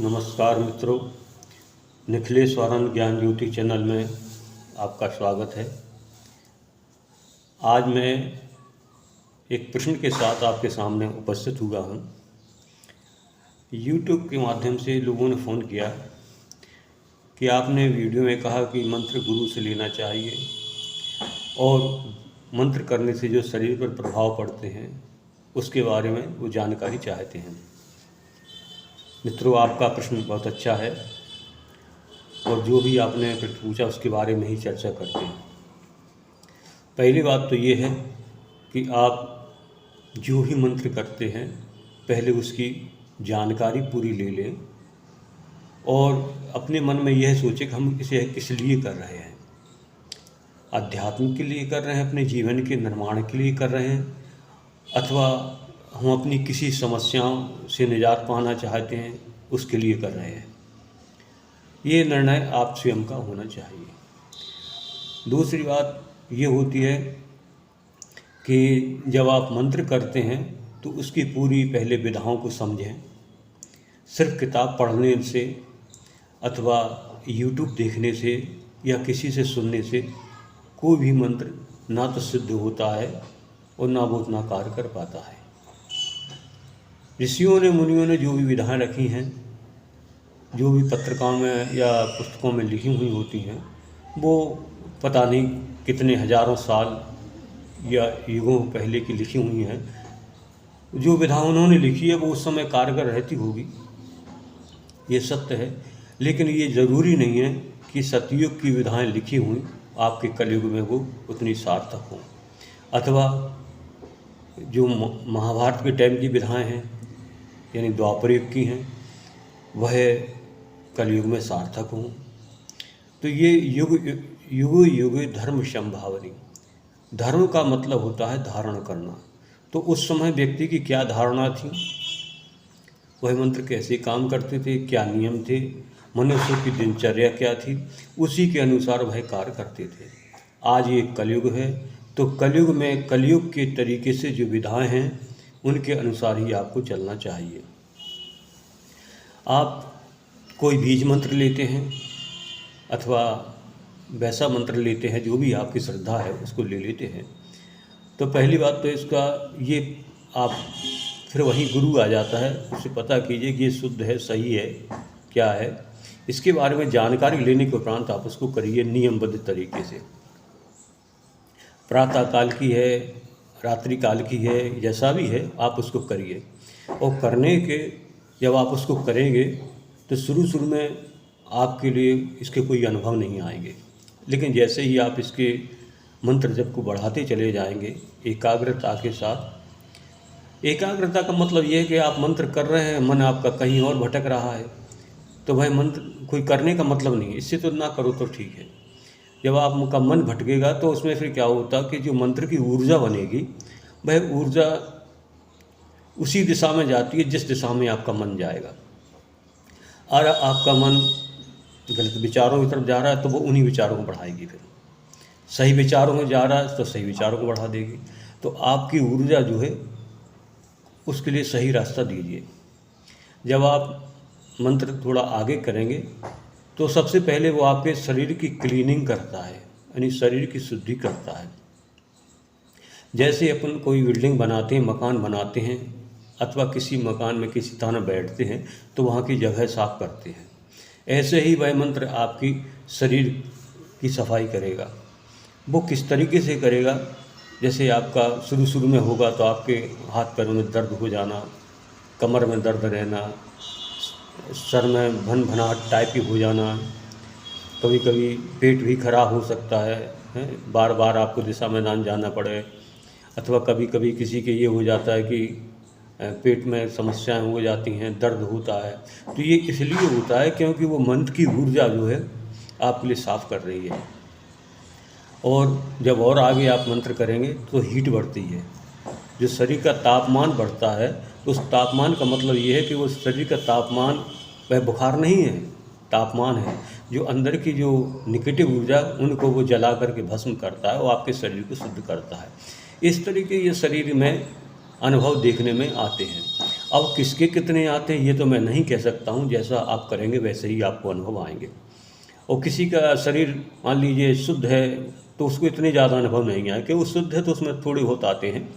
नमस्कार मित्रों, निखिलेश आनंद ज्ञान ज्योति चैनल में आपका स्वागत है। आज मैं एक प्रश्न के साथ आपके सामने उपस्थित हुआ हूँ। YouTube के माध्यम से लोगों ने फ़ोन किया कि आपने वीडियो में कहा कि मंत्र गुरु से लेना चाहिए और मंत्र करने से जो शरीर पर प्रभाव पड़ते हैं उसके बारे में वो जानकारी चाहते हैं। मित्रों, आपका प्रश्न बहुत अच्छा है और जो भी आपने प्रश्न पूछा उसके बारे में ही चर्चा करते हैं। पहली बात तो ये है कि आप जो भी मंत्र करते हैं पहले उसकी जानकारी पूरी ले लें और अपने मन में यह सोचें कि हम इसे किस लिए कर रहे हैं। अध्यात्म के लिए कर रहे हैं, अपने जीवन के निर्माण के लिए कर रहे हैं, अथवा हम अपनी किसी समस्याओं से निजात पाना चाहते हैं उसके लिए कर रहे हैं। ये निर्णय आप स्वयं का होना चाहिए। दूसरी बात ये होती है कि जब आप मंत्र करते हैं तो उसकी पूरी पहले विधाओं को समझें। सिर्फ किताब पढ़ने से अथवा YouTube देखने से या किसी से सुनने से कोई भी मंत्र ना तो सिद्ध होता है और ना वो उतना कार्य कर पाता है। ऋषियों ने, मुनियों ने जो भी विधाएं रखी हैं, जो भी पत्रिकाओं में या पुस्तकों में लिखी हुई होती हैं, वो पता नहीं कितने हजारों साल या युगों पहले की लिखी हुई हैं। जो विधा उन्होंने लिखी है वो उस समय कारगर रहती होगी, ये सत्य है। लेकिन ये ज़रूरी नहीं है कि सतयुग की विधाएं लिखी हुई आपके कलयुग में वो उतनी सार्थक हों, अथवा जो महाभारत के टाइम की विधाएं हैं यानी द्वापर युग की हैं वह कलयुग में सार्थक हों। तो ये युग युग धर्म संभावनी, धर्म का मतलब होता है धारण करना। तो उस समय व्यक्ति की क्या धारणा थी, वह मंत्र कैसे काम करते थे, क्या नियम थे, मनुष्य की दिनचर्या क्या थी, उसी के अनुसार वह कार्य करते थे। आज ये कलयुग है तो कलयुग में कलयुग के तरीके से जो विधाएं हैं उनके अनुसार ही आपको चलना चाहिए। आप कोई बीज मंत्र लेते हैं अथवा वैसा मंत्र लेते हैं, जो भी आपकी श्रद्धा है उसको ले लेते हैं, तो पहली बात तो इसका ये आप फिर वहीं गुरु आ जाता है, उससे पता कीजिए कि ये शुद्ध है, सही है, क्या है। इसके बारे में जानकारी लेने के उपरांत आप उसको करिए नियमबद्ध तरीके से। प्रातः काल की है, रात्रि काल की है, जैसा भी है आप उसको करिए। और करने के जब आप उसको करेंगे तो शुरू में आपके लिए इसके कोई अनुभव नहीं आएंगे, लेकिन जैसे ही आप इसके मंत्र जप को बढ़ाते चले जाएंगे एकाग्रता के साथ। एकाग्रता का मतलब ये है कि आप मंत्र कर रहे हैं, मन आपका कहीं और भटक रहा है, तो भाई मंत्र कोई करने का मतलब नहीं है। इससे तो ना करो तो ठीक है। जब आपका मन भटकेगा तो उसमें फिर क्या होता कि जो मंत्र की ऊर्जा बनेगी वह ऊर्जा उसी दिशा में जाती है जिस दिशा में आपका मन जाएगा। और आपका मन गलत विचारों की तरफ जा रहा है तो वो उन्हीं विचारों को बढ़ाएगी। फिर सही विचारों में जा रहा है तो सही विचारों को बढ़ा देगी। तो आपकी ऊर्जा जो है उसके लिए सही रास्ता दीजिए। जब आप मंत्र थोड़ा आगे करेंगे तो सबसे पहले वो आपके शरीर की क्लीनिंग करता है, यानी शरीर की शुद्धि करता है। जैसे अपन कोई बिल्डिंग बनाते हैं, मकान बनाते हैं, अथवा किसी मकान में किसी तरह बैठते हैं तो वहाँ की जगह साफ करते हैं, ऐसे ही वह मंत्र आपकी शरीर की सफाई करेगा। वो किस तरीके से करेगा, जैसे आपका शुरू में होगा तो आपके हाथ पैरों में दर्द हो जाना, कमर में दर्द रहना, सर में भनभनाहट टाइप की हो जाना, कभी कभी पेट भी खराब हो सकता है, बार बार आपको दिशा मैदान जाना पड़े, अथवा कभी कभी किसी के ये हो जाता है कि पेट में समस्याएं हो जाती हैं, दर्द होता है। तो ये इसलिए होता है क्योंकि वो मंत्र की ऊर्जा जो है आपके लिए साफ कर रही है। और जब और आगे आप मंत्र करेंगे तो हीट बढ़ती है, जो शरीर का तापमान बढ़ता है। उस तापमान का मतलब ये है कि वो शरीर का तापमान वह बुखार नहीं है, तापमान है। जो अंदर की जो निगेटिव ऊर्जा उनको वो जला करके भस्म करता है, वो आपके शरीर को शुद्ध करता है। इस तरीके ये शरीर में अनुभव देखने में आते हैं। अब किसके कितने आते हैं ये तो मैं नहीं कह सकता हूँ, जैसा आप करेंगे वैसे ही आपको अनुभव आएंगे। और किसी का शरीर मान लीजिए शुद्ध है तो उसको इतने ज़्यादा अनुभव नहीं आए, कि वो शुद्ध है तो उसमें थोड़े बहुत आते हैं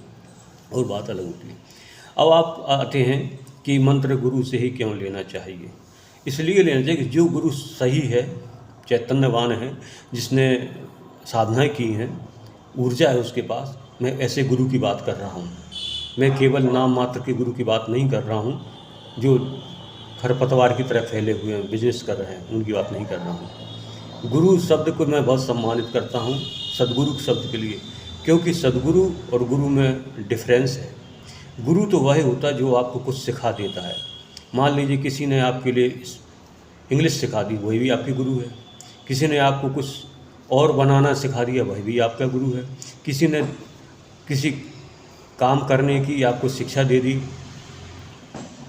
और बात अलग होती है। अब आप आते हैं कि मंत्र गुरु से ही क्यों लेना चाहिए। इसलिए लेना चाहिए कि जो गुरु सही है, चैतन्यवान है, जिसने साधनाएं की हैं, ऊर्जा है उसके पास, मैं ऐसे गुरु की बात कर रहा हूँ। मैं केवल नाम मात्र के गुरु की बात नहीं कर रहा हूँ जो खरपतवार की तरह फैले हुए हैं, बिजनेस कर रहे हैं, उनकी बात नहीं कर रहा हूँ। गुरु शब्द को मैं बहुत सम्मानित करता हूँ सदगुरु शब्द के लिए, क्योंकि सदगुरु और गुरु में डिफरेंस है। गुरु तो वह होता है जो आपको कुछ सिखा देता है। मान लीजिए किसी ने आपके लिए इंग्लिश सिखा दी, वही भी आपके गुरु है। किसी ने आपको कुछ और बनाना सिखा दिया, वही भी आपका गुरु है। किसी ने किसी काम करने की आपको शिक्षा दे दी,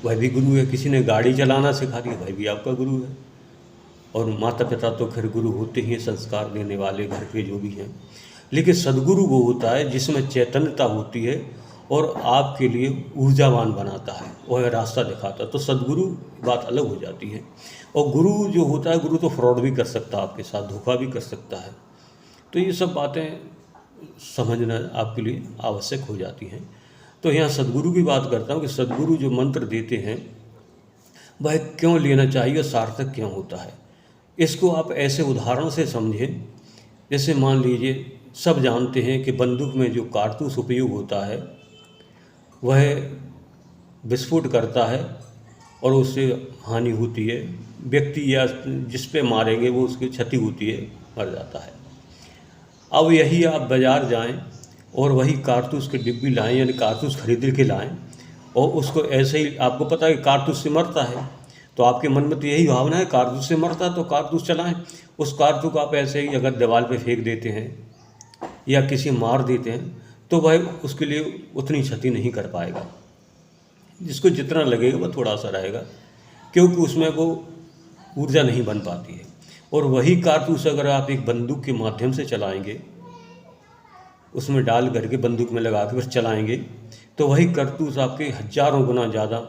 वह भी गुरु है। किसी ने गाड़ी चलाना सिखा दी, वह भी आपका गुरु है। और माता पिता तो खैर गुरु होते ही हैं, संस्कार देने वाले घर के जो भी हैं। लेकिन सदगुरु वो होता है जिसमें चैतन्यता होती है और आपके लिए ऊर्जावान बनाता है और रास्ता दिखाता है, तो सदगुरु बात अलग हो जाती है। और गुरु जो होता है, गुरु तो फ्रॉड भी कर सकता है आपके साथ, धोखा भी कर सकता है। तो ये सब बातें समझना आपके लिए आवश्यक हो जाती हैं। तो यहाँ सदगुरु की बात करता हूँ कि सदगुरु जो मंत्र देते हैं वह क्यों लेना चाहिए और सार्थक क्यों होता है। इसको आप ऐसे उदाहरण से समझें, जैसे मान लीजिए सब जानते हैं कि बंदूक में जो कारतूस उपयोग होता है वह विस्फोट करता है और उससे हानि होती है। व्यक्ति या जिस पे मारेंगे वो उसकी क्षति होती है, मर जाता है। अब यही आप बाज़ार जाएं और वही कारतूस की डिब्बी लाएं, यानी कारतूस खरीद के लाएं, और उसको ऐसे ही आपको पता है कि कारतूस से मरता है, तो आपके मन में तो यही भावना है कारतूस से मरता है तो कारतूस चलाएं। उस कारतूस को आप ऐसे ही अगर दीवार पे फेंक देते हैं या किसी मार देते हैं तो वह उसके लिए उतनी क्षति नहीं कर पाएगा। जिसको जितना लगेगा वह थोड़ा सा रहेगा, क्योंकि उसमें वो ऊर्जा नहीं बन पाती है। और वही कारतूस अगर आप एक बंदूक के माध्यम से चलाएंगे, उसमें डाल करके बंदूक में लगा के फिर चलाएंगे, तो वही कारतूस आपके हजारों गुना ज़्यादा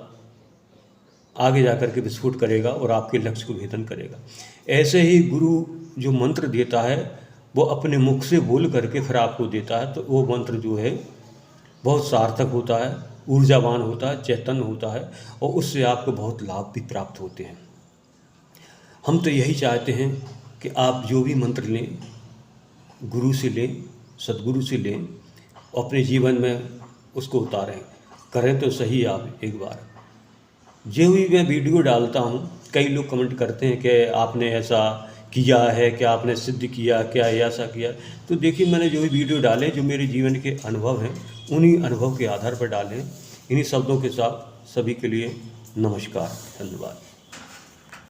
आगे जा कर के विस्फोट करेगा और आपके लक्ष्य को भेदन करेगा। ऐसे ही गुरु जो मंत्र देता है वो अपने मुख से बोल करके फिर आपको देता है, तो वो मंत्र जो है बहुत सार्थक होता है, ऊर्जावान होता है, चैतन्य होता है, और उससे आपको बहुत लाभ भी प्राप्त होते हैं। हम तो यही चाहते हैं कि आप जो भी मंत्र लें गुरु से लें, सदगुरु से लें, अपने जीवन में उसको उतारें, करें तो सही। आप एक बार जो भी मैं वीडियो डालता हूँ, कई लोग कमेंट करते हैं कि आपने ऐसा किया है, क्या आपने सिद्ध किया, क्या ऐसा किया। तो देखिए, मैंने जो भी वीडियो डाले जो मेरे जीवन के अनुभव हैं, उन्हीं अनुभव के आधार पर डाले। इन्हीं शब्दों के साथ सभी के लिए नमस्कार, धन्यवाद।